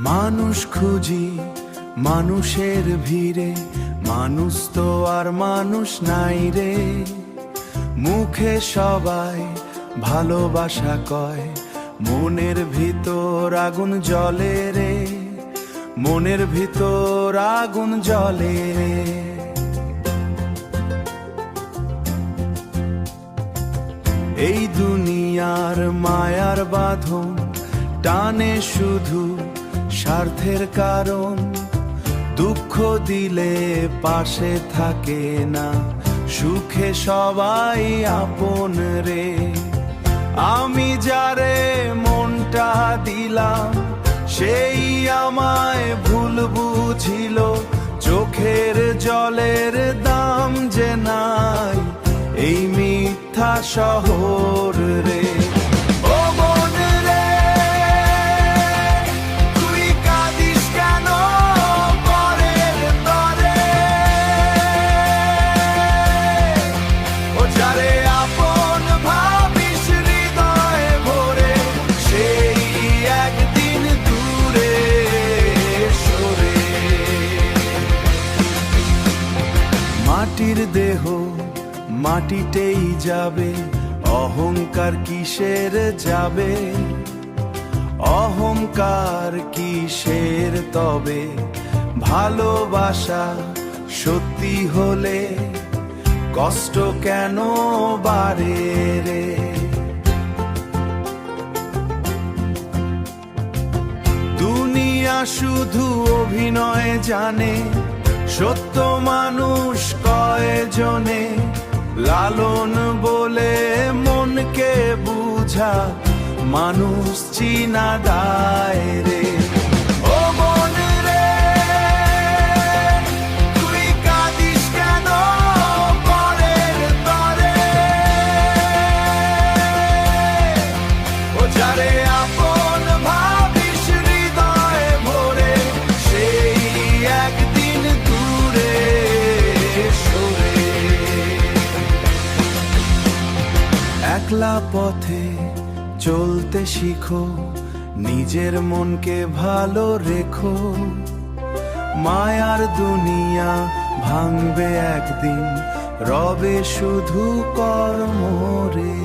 মানুষ খুঁজি মানুষের ভিড়ে, মানুষ তো আর মানুষ নাই রে। মুখে সবাই ভালোবাসা কয়, মনের ভিতর আগুন জ্বলে রে, মনের ভিতর আগুন জ্বলে রে। এই দুনিয়ার মায়ার বাঁধন টানে শুধু স্বার্থের কারণ, দুঃখ দিলে পাশে থাকে না, সুখে সবাই আপন রে। আমি যারে মনটা দিলাম, সেই আমায় ভুল বুঝিল, চোখের জলের দাম যে নাই এই মিথ্যা শহর রে। ও মন রে, তুই কাঁদিস কেন পরের তরে? ও যারে আপন ভাবিস হৃদয় ভরে, সেই একদিন দূরে সরে। মাটির দেহ মাটিতেই যাবে, অহংকার কিসের যাবে? অহংকার কিসের তবে? ভালোবাসা সত্যি হলে কষ্ট কেন বাড়ে রে? দুনিয়া শুধু অভিনয় জানে, সত্য মানুষ কয়জনে? লালন বলে মনকে বুঝা, মানুষ চিনা দায় রে। ও মন রে, তুই কাঁদিস কেন পরের তরে? ও যারে আপন ভাবিস হৃদয় ভরে, সেই একদিন দূরে সরে। একলা পথে চলতে শিখো, নিজের মনকে ভালো রেখো। মায়ার দুনিয়া ভাঙবে একদিন, রবে শুধু কর্ম রে।